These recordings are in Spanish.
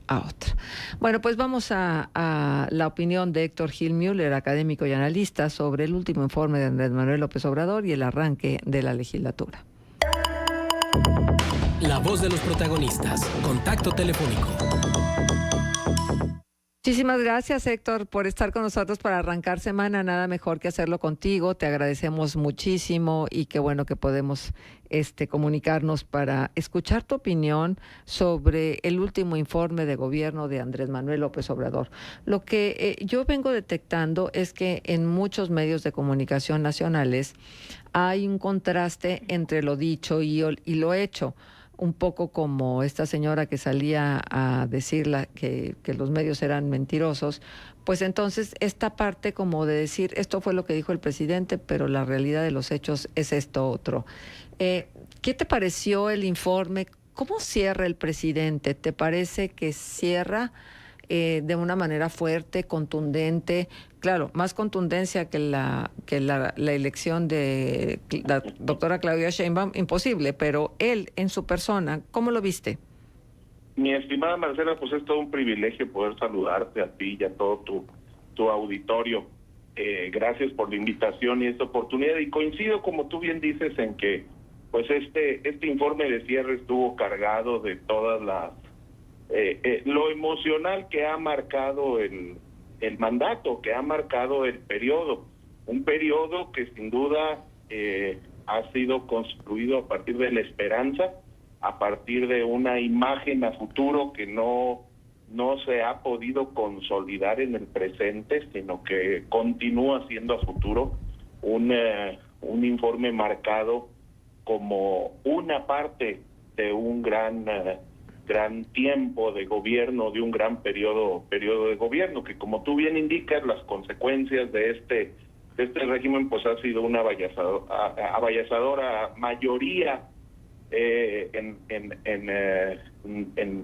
a otra. Bueno, pues vamos a la opinión de Héctor Gil Müller, académico y analista, sobre el último informe de Andrés Manuel López Obrador y el arranque de la legislatura. La voz de los protagonistas. Contacto telefónico. Muchísimas gracias, Héctor, por estar con nosotros para arrancar semana. Nada mejor que hacerlo contigo. Te agradecemos muchísimo y qué bueno que podemos comunicarnos para escuchar tu opinión sobre el último informe de gobierno de Andrés Manuel López Obrador. Lo que yo vengo detectando es que en muchos medios de comunicación nacionales hay un contraste entre lo dicho y lo hecho. Un poco como esta señora que salía a decir que los medios eran mentirosos, pues entonces esta parte como de decir esto fue lo que dijo el presidente, pero la realidad de los hechos es esto otro. ¿Qué te pareció el informe? ¿Cómo cierra el presidente? ¿Te parece que cierra de una manera fuerte, contundente? Claro, más contundencia que la elección de la doctora Claudia Sheinbaum, imposible, pero él en su persona, ¿cómo lo viste? Mi estimada Marcela, pues es todo un privilegio poder saludarte a ti y a todo tu auditorio. Gracias por la invitación y esta oportunidad. Y coincido, como tú bien dices, en que pues este informe de cierre estuvo cargado de todas las lo emocional que ha marcado el mandato, que ha marcado el periodo, un periodo que sin duda ha sido construido a partir de la esperanza, a partir de una imagen a futuro que no se ha podido consolidar en el presente, sino que continúa siendo a futuro un informe marcado como una parte de un gran tiempo de gobierno, de un gran periodo de gobierno, que como tú bien indicas, las consecuencias de este régimen pues ha sido una avasalladora mayoría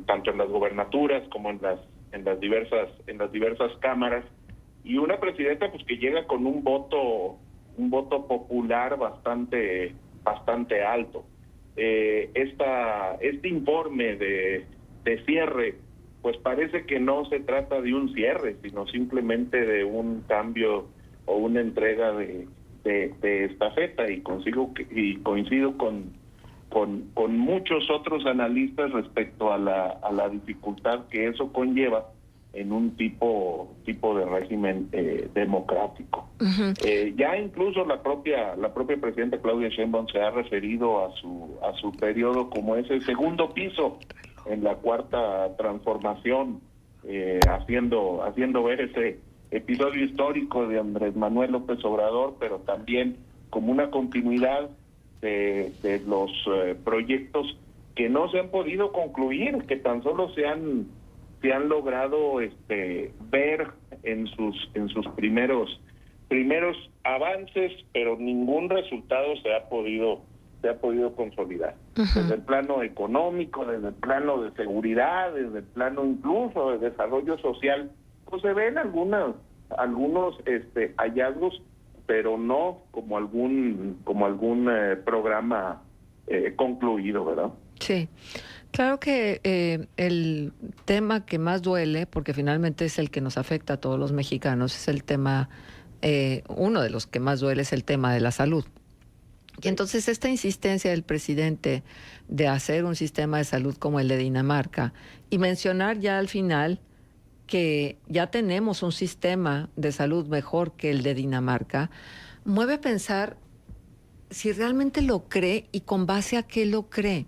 tanto en las gobernaturas como en las diversas cámaras, y una presidenta pues que llega con un voto popular bastante alto. Este informe de cierre pues parece que no se trata de un cierre, sino simplemente de un cambio o una entrega de estafeta, y coincido con muchos otros analistas respecto a la dificultad que eso conlleva en un tipo de régimen democrático. Uh-huh. Ya incluso la propia presidenta Claudia Sheinbaum se ha referido a su periodo como ese segundo piso en la cuarta transformación, haciendo ver ese episodio histórico de Andrés Manuel López Obrador, pero también como una continuidad de los proyectos que no se han podido concluir, que tan solo se han logrado ver en sus primeros avances, pero ningún resultado se ha podido consolidar. Uh-huh. Desde el plano económico, desde el plano de seguridad, desde el plano incluso de desarrollo social, pues se ven algunos hallazgos, pero no como algún programa concluido, ¿verdad? Sí. Claro que el tema que más duele, porque finalmente es el que nos afecta a todos los mexicanos, es el tema, uno de los que más duele es el tema de la salud. Y entonces esta insistencia del presidente de hacer un sistema de salud como el de Dinamarca y mencionar ya al final que ya tenemos un sistema de salud mejor que el de Dinamarca, mueve a pensar si realmente lo cree y con base a qué lo cree,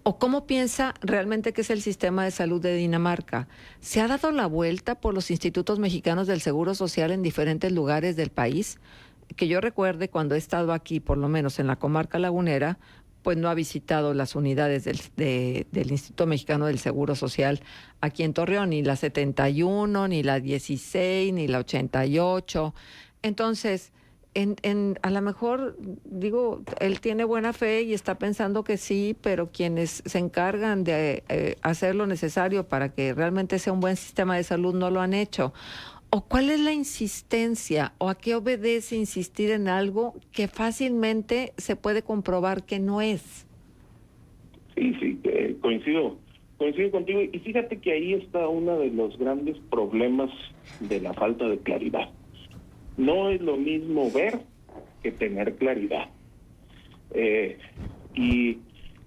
o cómo piensa realmente que es el sistema de salud de Dinamarca. ¿Se ha dado la vuelta por los institutos mexicanos del Seguro Social en diferentes lugares del país? Que yo recuerde, cuando he estado aquí, por lo menos en la comarca lagunera, pues no ha visitado las unidades del Instituto Mexicano del Seguro Social aquí en Torreón, ni la 71, ni la 16, ni la 88. Entonces, a lo mejor, digo, él tiene buena fe y está pensando que sí, pero quienes se encargan de hacer lo necesario para que realmente sea un buen sistema de salud no lo han hecho. ¿O cuál es la insistencia? ¿O a qué obedece insistir en algo que fácilmente se puede comprobar que no es? Sí, coincido Coincido contigo, y fíjate que ahí está uno de los grandes problemas de la falta de claridad. No es lo mismo ver que tener claridad. Y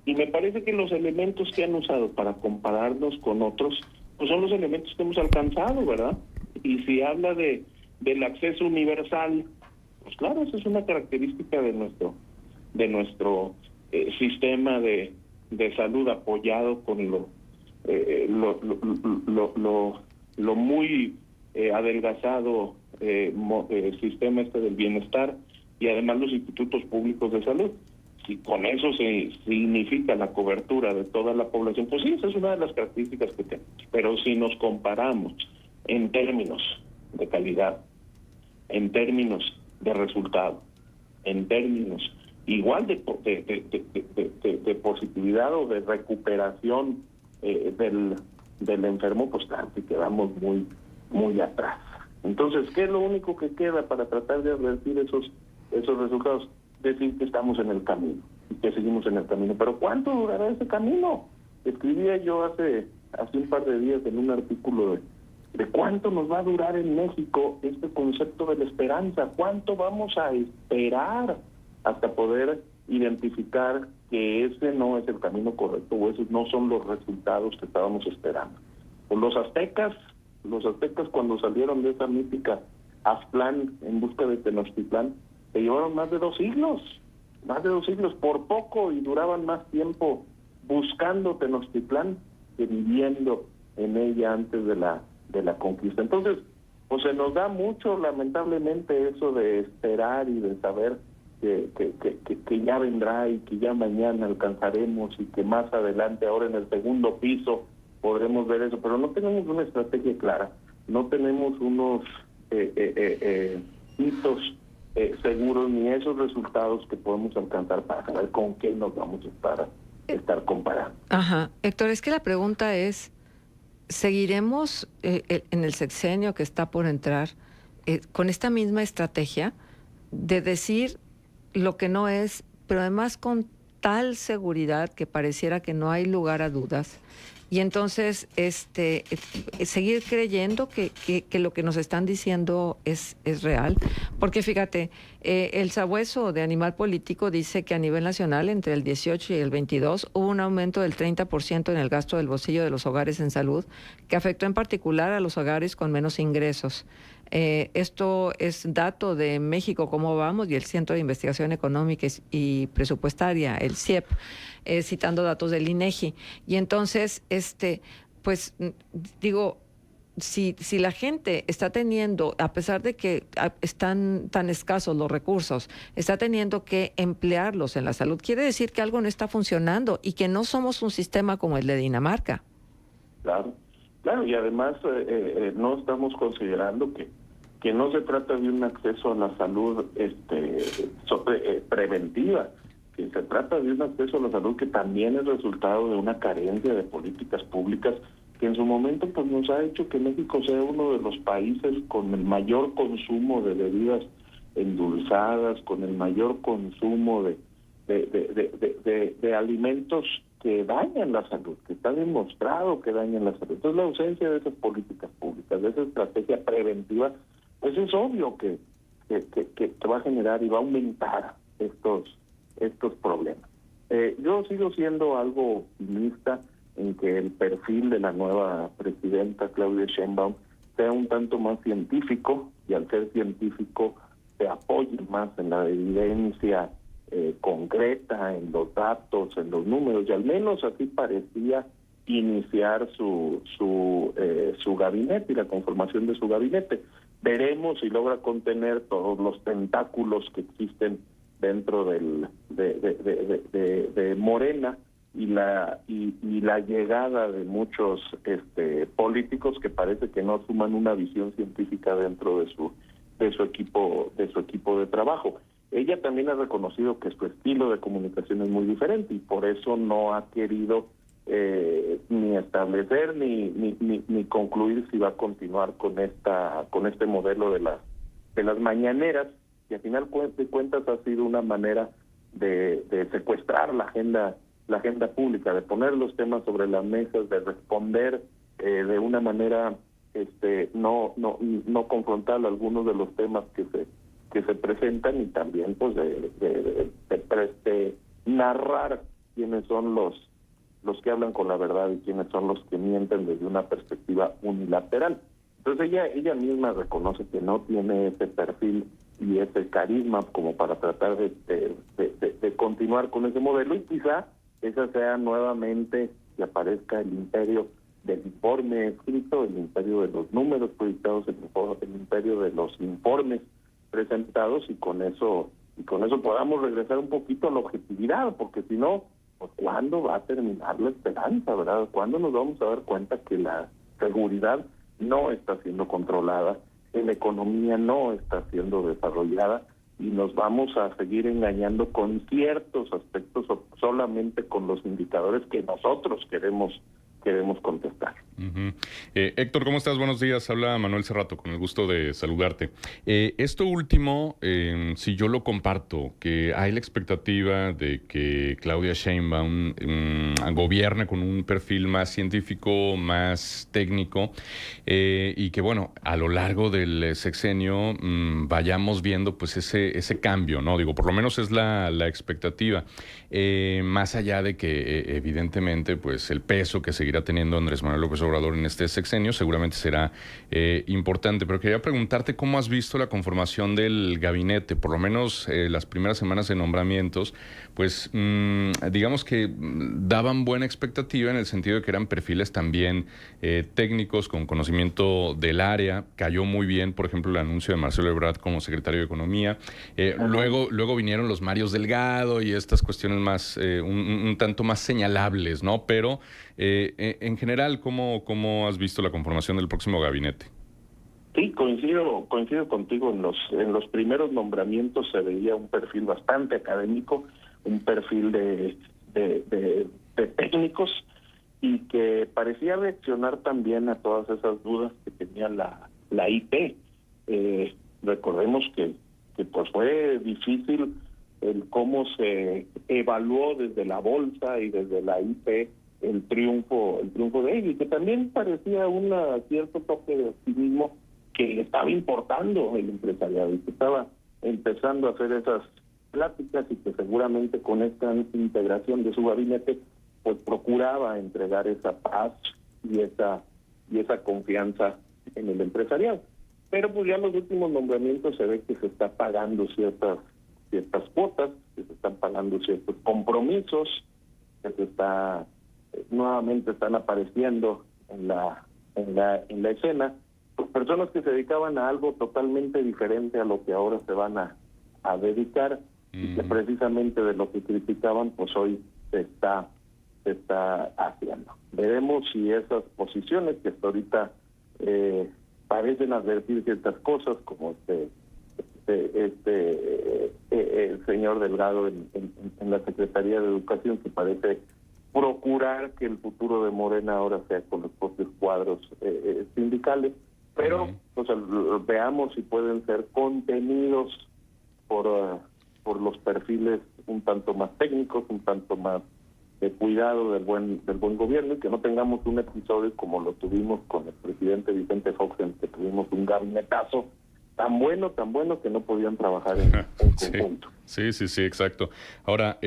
me parece que los elementos que han usado para compararnos con otros, pues son los elementos que hemos alcanzado, ¿verdad? Y si habla del acceso universal, pues claro, esa es una característica de nuestro sistema de salud, apoyado con lo muy adelgazado sistema del bienestar, y además los institutos públicos de salud. Si con eso se significa la cobertura de toda la población, pues sí, esa es una de las características que tenemos. Pero si nos comparamos en términos de calidad, en términos de resultado, en términos igual de positividad o de recuperación del enfermo, pues claro que quedamos muy atrás. Entonces, ¿qué es lo único que queda para tratar de revertir esos resultados? Decir que estamos en el camino y que seguimos en el camino. Pero ¿cuánto durará ese camino? Escribía yo hace un par de días en un artículo de cuánto nos va a durar en México este concepto de la esperanza. ¿Cuánto vamos a esperar hasta poder identificar que ese no es el camino correcto o esos no son los resultados que estábamos esperando? Pues los aztecas cuando salieron de esa mítica Aztlán en busca de Tenochtitlán, se llevaron más de 2 siglos, por poco, y duraban más tiempo buscando Tenochtitlán que viviendo en ella antes de la conquista. Entonces, pues se nos da mucho, lamentablemente, eso de esperar y de saber que ya vendrá y que ya mañana alcanzaremos y que más adelante, ahora en el segundo piso, podremos ver eso, pero no tenemos una estrategia clara, no tenemos unos hitos seguros ni esos resultados que podemos alcanzar para saber con qué nos vamos a estar comparando. Ajá. Héctor, es que la pregunta es, ¿seguiremos en el sexenio que está por entrar con esta misma estrategia de decir lo que no es, pero además con tal seguridad que pareciera que no hay lugar a dudas? Y entonces seguir creyendo que lo que nos están diciendo es real. Porque fíjate, el Sabueso de Animal Político dice que a nivel nacional, entre el 18 y el 22, hubo un aumento del 30% en el gasto del bolsillo de los hogares en salud, que afectó en particular a los hogares con menos ingresos. Esto es dato de México Cómo Vamos y el Centro de Investigación Económica y Presupuestaria, el CIEP, citando datos del INEGI. Y entonces, pues digo, si la gente está teniendo, a pesar de que están tan escasos los recursos, está teniendo que emplearlos en la salud, quiere decir que algo no está funcionando y que no somos un sistema como el de Dinamarca. Claro, y además no estamos considerando que no se trata de un acceso a la salud preventiva, que se trata de un acceso a la salud que también es resultado de una carencia de políticas públicas que en su momento pues nos ha hecho que México sea uno de los países con el mayor consumo de bebidas endulzadas, con el mayor consumo de alimentos que dañan la salud, que está demostrado que dañan la salud. Entonces la ausencia de esas políticas públicas, de esa estrategia preventiva, pues es obvio que va a generar y va a aumentar estos problemas. Yo sigo siendo algo optimista en que el perfil de la nueva presidenta Claudia Sheinbaum sea un tanto más científico, y al ser científico se apoye más en la evidencia concreta, en los datos, en los números, y al menos así parecía iniciar su gabinete y la conformación de su gabinete. Veremos si logra contener todos los tentáculos que existen dentro de Morena y la llegada de muchos políticos que parece que no suman una visión científica dentro de su equipo de trabajo. Ella también ha reconocido que su estilo de comunicación es muy diferente y por eso no ha querido ni establecer ni concluir si va a continuar con este modelo de las mañaneras, que al final de cuentas ha sido una manera de secuestrar la agenda la agenda pública, de poner los temas sobre las mesas, de responder de una manera no confrontar algunos de los temas que se presentan, y también pues de narrar quiénes son los que hablan con la verdad y quiénes son los que mienten desde una perspectiva unilateral. Entonces ella misma reconoce que no tiene ese perfil y ese carisma como para tratar de continuar con ese modelo, y quizá esa sea nuevamente que aparezca el imperio del informe escrito, el imperio de los números proyectados, el imperio de los informes presentados, y con eso podamos regresar un poquito a la objetividad, porque si no, pues ¿cuándo va a terminar la esperanza, verdad? ¿Cuándo nos vamos a dar cuenta que la seguridad no está siendo controlada, que la economía no está siendo desarrollada, y nos vamos a seguir engañando con ciertos aspectos o solamente con los indicadores que nosotros queremos contestar? Héctor, ¿cómo estás? Buenos días. Habla Manuel Cerrato, con el gusto de saludarte. Esto último, si yo lo comparto, que hay la expectativa de que Claudia Sheinbaum gobierne con un perfil más científico, más técnico, y que, bueno, a lo largo del sexenio vayamos viendo pues ese cambio, ¿no? Digo, por lo menos es la expectativa. Más allá de que, evidentemente, pues el peso que seguirá teniendo Andrés Manuel López Obrador en este sexenio seguramente será importante, pero quería preguntarte cómo has visto la conformación del gabinete, por lo menos las primeras semanas de nombramientos, pues digamos que daban buena expectativa en el sentido de que eran perfiles también técnicos, con conocimiento del área. Cayó muy bien, por ejemplo, el anuncio de Marcelo Ebrard como secretario de Economía. Luego vinieron los Marios Delgado y estas cuestiones más, un tanto más señalables, ¿no? Pero en general, ¿cómo has visto la conformación del próximo gabinete? Sí, coincido contigo. En los primeros nombramientos se veía un perfil bastante académico, un perfil de técnicos, y que parecía reaccionar también a todas esas dudas que tenía la IP. Recordemos que pues fue difícil el cómo se evaluó desde la bolsa y desde la IP el triunfo de ella, y que también parecía un cierto toque de optimismo que estaba importando el empresariado y que estaba empezando a hacer esas pláticas, y que seguramente con esta integración de su gabinete pues procuraba entregar esa paz y esa confianza en el empresariado. Pero pues ya en los últimos nombramientos se ve que se está pagando ciertas cuotas, que se están pagando ciertos compromisos, que nuevamente están apareciendo en la escena, pues personas que se dedicaban a algo totalmente diferente a lo que ahora se van a dedicar, y que precisamente de lo que criticaban pues hoy se está haciendo. Veremos si esas posiciones que hasta ahorita parecen advertir ciertas cosas, como el señor Delgado en la Secretaría de Educación, que parece procurar que el futuro de Morena ahora sea con los propios cuadros sindicales, pero pues, veamos si pueden ser contenidos por los perfiles un tanto más técnicos, un tanto más de cuidado del buen gobierno, y que no tengamos un episodio como lo tuvimos con el presidente Vicente Fox, en que tuvimos un gabinetazo tan bueno que no podían trabajar en conjunto. Sí, exacto. Ahora,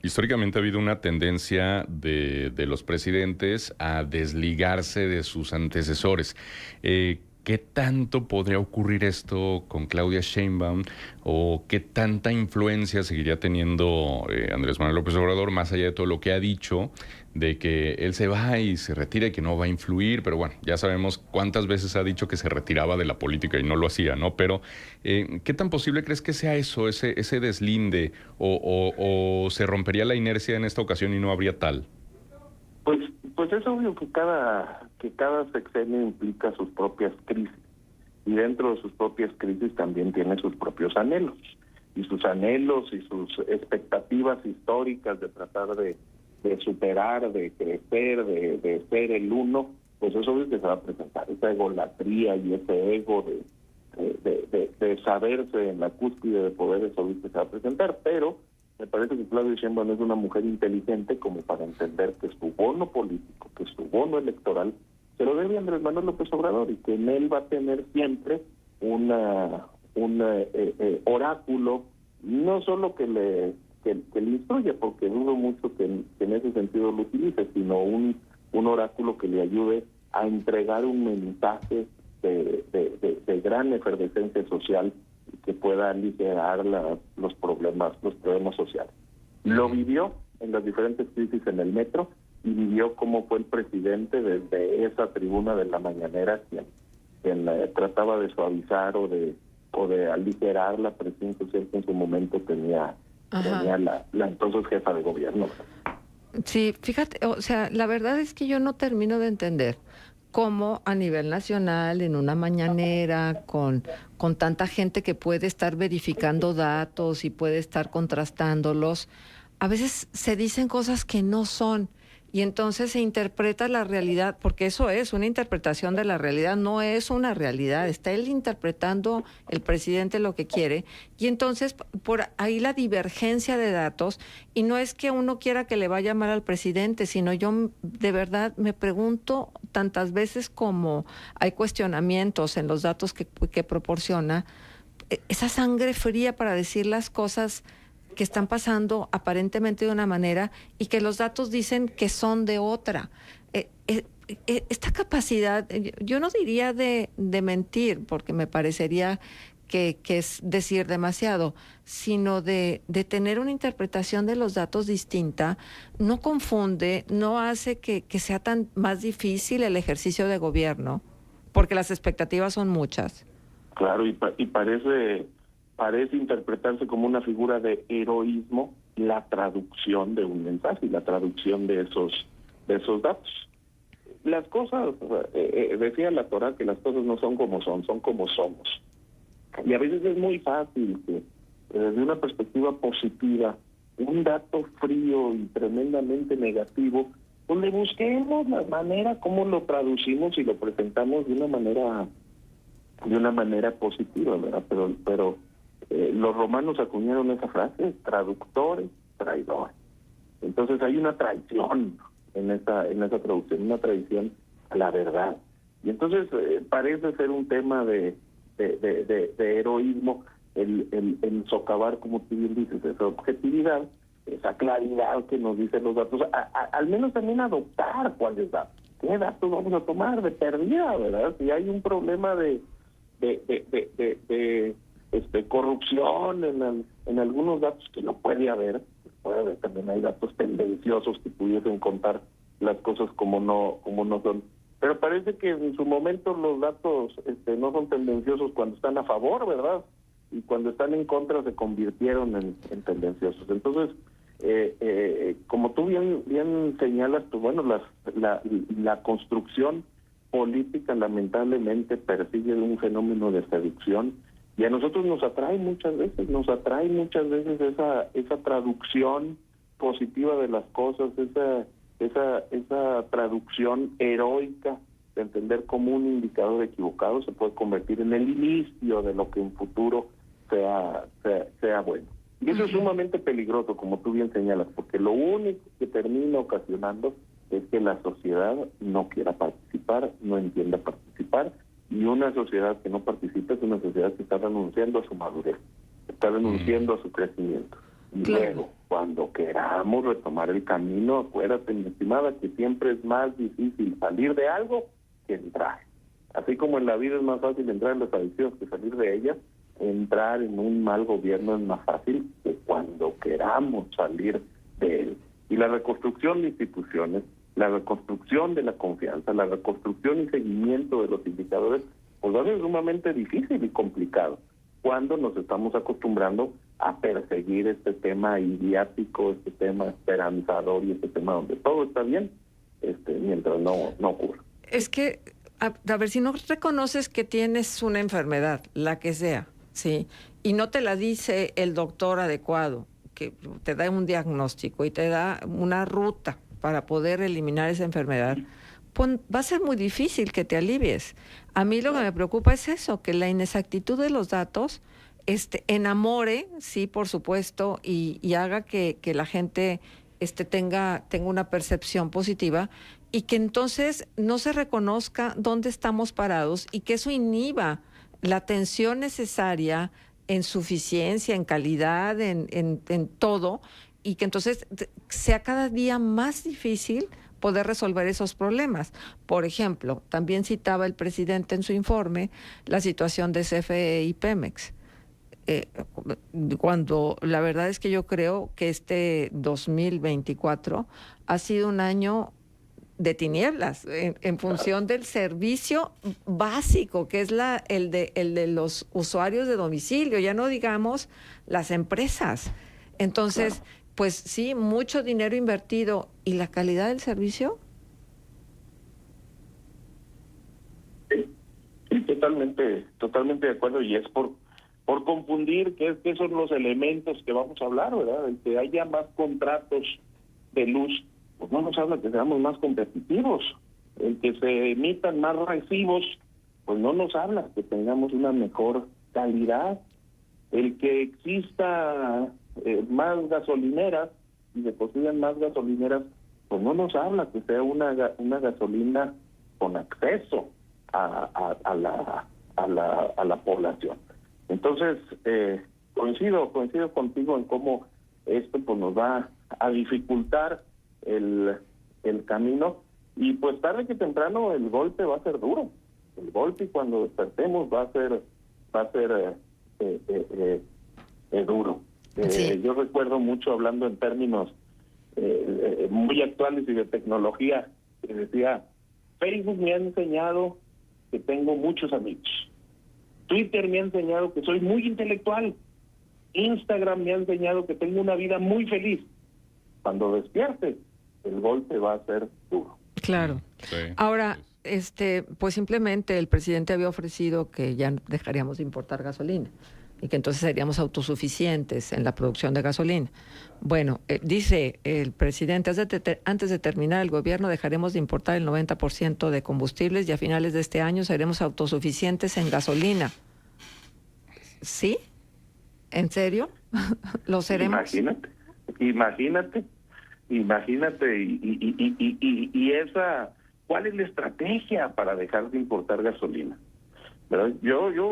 históricamente ha habido una tendencia de los presidentes a desligarse de sus antecesores. ¿Qué tanto podría ocurrir esto con Claudia Sheinbaum, o qué tanta influencia seguiría teniendo Andrés Manuel López Obrador, más allá de todo lo que ha dicho, de que él se va y se retira y que no va a influir? Pero bueno, ya sabemos cuántas veces ha dicho que se retiraba de la política y no lo hacía, ¿no? Pero ¿qué tan posible crees que sea eso, ese deslinde, o se rompería la inercia en esta ocasión y no habría tal? Pues es obvio que cada sexenio implica sus propias crisis, y dentro de sus propias crisis también tiene sus propios anhelos y sus expectativas históricas de tratar de superar, de crecer, de ser el uno. Pues es obvio que se va a presentar esa egolatría y ese ego de saberse en la cúspide de poder, es obvio que se va a presentar, pero Me parece que Claudia Sheinbaum es una mujer inteligente como para entender que su bono político, que su bono electoral, se lo debe a Andrés Manuel López Obrador y que en él va a tener siempre un oráculo, no solo que le instruya, porque dudo mucho que en ese sentido lo utilice, sino un oráculo que le ayude a entregar un mensaje de gran efervescencia social y que pueda aligerar los problemas sociales. Lo vivió en las diferentes crisis en el metro y vivió cómo fue el presidente desde esa tribuna de la mañanera quien trataba de suavizar o de aligerar la presión social que en su momento tenía la entonces jefa de gobierno. Sí, fíjate, o sea, la verdad es que yo no termino de entender cómo a nivel nacional, en una mañanera, con tanta gente que puede estar verificando datos y puede estar contrastándolos, a veces se dicen cosas que no son. Y entonces se interpreta la realidad, porque eso es una interpretación de la realidad, no es una realidad. Está él interpretando, el presidente, lo que quiere. Y entonces, por ahí la divergencia de datos, y no es que uno quiera que le vaya mal al presidente, sino yo de verdad me pregunto tantas veces como hay cuestionamientos en los datos que proporciona, esa sangre fría para decir las cosas que están pasando aparentemente de una manera y que los datos dicen que son de otra. Esta capacidad, yo no diría de mentir, porque me parecería que es decir demasiado, sino de tener una interpretación de los datos distinta, no confunde, no hace que sea tan más difícil el ejercicio de gobierno, porque las expectativas son muchas. Claro, y parece interpretarse como una figura de heroísmo la traducción de un mensaje y la traducción de esos datos. Las cosas, decía la Torá que las cosas no son como son como somos. Y a veces es muy fácil que desde una perspectiva positiva, un dato frío y tremendamente negativo, pues le busquemos la manera como lo traducimos y lo presentamos de una manera positiva, ¿verdad? Pero los romanos acuñaron esa frase, traductores, traidores. Entonces hay una traición en esa traducción, una traición a la verdad. Y entonces parece ser un tema de heroísmo el socavar, como tú bien dices, esa objetividad, esa claridad que nos dicen los datos, al menos también adoptar cuáles datos. ¿Qué datos vamos a tomar de perdida, verdad? Si hay un problema de corrupción en algunos datos que no puede haber también hay datos tendenciosos que pudiesen contar las cosas como no son, pero parece que en su momento los datos no son tendenciosos cuando están a favor, ¿verdad? Y cuando están en contra se convirtieron en tendenciosos. Entonces como tú bien señalas, pues bueno, la construcción política lamentablemente persigue un fenómeno de seducción. Y a nosotros nos atrae muchas veces esa traducción positiva de las cosas, esa traducción heroica de entender cómo un indicador equivocado se puede convertir en el inicio de lo que en futuro sea bueno. Y eso es sumamente peligroso, como tú bien señalas, porque lo único que termina ocasionando es que la sociedad no quiera participar, no entienda participar. Y una sociedad que no participa es una sociedad que está renunciando a su madurez, está renunciando a su crecimiento. Y luego, cuando queramos retomar el camino, acuérdate, mi estimada, que siempre es más difícil salir de algo que entrar. Así como en la vida es más fácil entrar en las adicciones que salir de ellas, entrar en un mal gobierno es más fácil que cuando queramos salir de él. Y la reconstrucción de instituciones, la reconstrucción de la confianza, la reconstrucción y seguimiento de los indicadores, pues va a ser sumamente difícil y complicado cuando nos estamos acostumbrando a perseguir este tema idiático, este tema esperanzador y este tema donde todo está bien, mientras no ocurra. Es que, a ver, si no reconoces que tienes una enfermedad, la que sea, ¿sí? Y no te la dice el doctor adecuado, que te da un diagnóstico y te da una ruta para poder eliminar esa enfermedad, pues va a ser muy difícil que te alivies. A mí lo que me preocupa es eso, que la inexactitud de los datos enamore, sí, por supuesto, y haga que la gente tenga una percepción positiva y que entonces no se reconozca dónde estamos parados y que eso inhiba la atención necesaria en suficiencia, en calidad, en todo, y que entonces sea cada día más difícil poder resolver esos problemas. Por ejemplo, también citaba el presidente en su informe la situación de CFE y Pemex. Cuando la verdad es que yo creo que este 2024 ha sido un año de tinieblas en función del servicio básico, que es el de los usuarios de domicilio, ya no digamos las empresas. Entonces, claro, pues sí, mucho dinero invertido. ¿Y la calidad del servicio? Sí, totalmente de acuerdo, y es por confundir que son los elementos que vamos a hablar, ¿verdad? El que haya más contratos de luz, pues no nos habla que seamos más competitivos. El que se emitan más recibos, pues no nos habla que tengamos una mejor calidad. El que exista más gasolineras y se consigan más gasolineras, pues no nos habla que sea una gasolina con acceso a la población. Entonces, coincido contigo en cómo esto pues nos va a dificultar el camino, y pues tarde que temprano el golpe va a ser duro. El golpe cuando despertemos va a ser duro. Sí. Yo recuerdo mucho, hablando en términos muy actuales y de tecnología, que decía, Facebook me ha enseñado que tengo muchos amigos. Twitter me ha enseñado que soy muy intelectual. Instagram me ha enseñado que tengo una vida muy feliz. Cuando despierte, el golpe va a ser duro. Claro. Sí. Ahora, pues simplemente el presidente había ofrecido que ya dejaríamos de importar gasolina y que entonces seríamos autosuficientes en la producción de gasolina. Bueno, dice el presidente, antes de terminar el gobierno dejaremos de importar el 90% de combustibles y a finales de este año seremos autosuficientes en gasolina. ¿Sí? ¿En serio? ¿Lo seremos? Imagínate, y esa, ¿cuál es la estrategia para dejar de importar gasolina? ¿Verdad?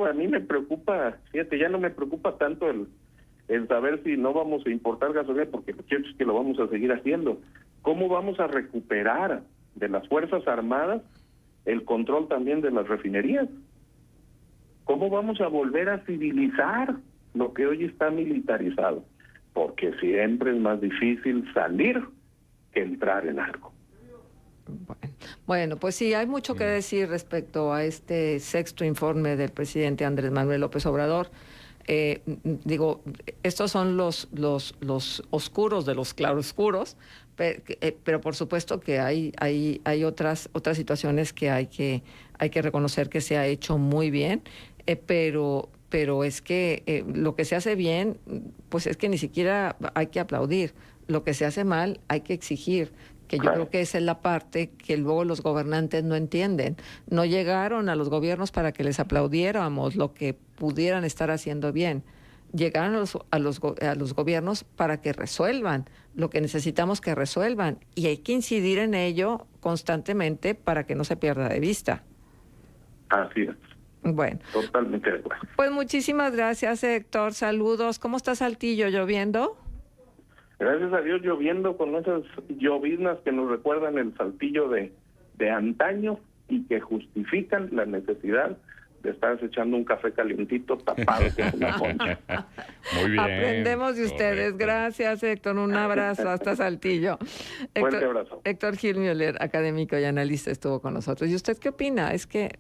A mí me preocupa, fíjate, ya no me preocupa tanto el saber si no vamos a importar gasolina, porque lo cierto es que lo vamos a seguir haciendo. ¿Cómo vamos a recuperar de las Fuerzas Armadas el control también de las refinerías? ¿Cómo vamos a volver a civilizar lo que hoy está militarizado? Porque siempre es más difícil salir que entrar en algo. Bueno, pues sí, hay mucho que decir respecto a este sexto informe del presidente Andrés Manuel López Obrador. Estos son los oscuros de los claroscuros, pero por supuesto que hay otras situaciones que hay que reconocer que se ha hecho muy bien, pero es que lo que se hace bien, pues es que ni siquiera hay que aplaudir. Lo que se hace mal hay que exigir, que yo creo que esa es la parte que luego los gobernantes no entienden. No llegaron a los gobiernos para que les aplaudiéramos lo que pudieran estar haciendo bien. Llegaron a los gobiernos para que resuelvan lo que necesitamos que resuelvan, y hay que incidir en ello constantemente para que no se pierda de vista. Así es. Bueno. Totalmente de acuerdo. Pues muchísimas gracias, Héctor. Saludos. ¿Cómo está Saltillo? ¿Lloviendo? Gracias a Dios, lloviendo, con esas lloviznas que nos recuerdan el Saltillo de antaño y que justifican la necesidad de estarse echando un café calientito tapado con una concha. Muy bien. Aprendemos de ustedes. Correcto. Gracias, Héctor. Un abrazo hasta Saltillo. Fuerte abrazo. Héctor Gil Müller, académico y analista, estuvo con nosotros. ¿Y usted qué opina? Es que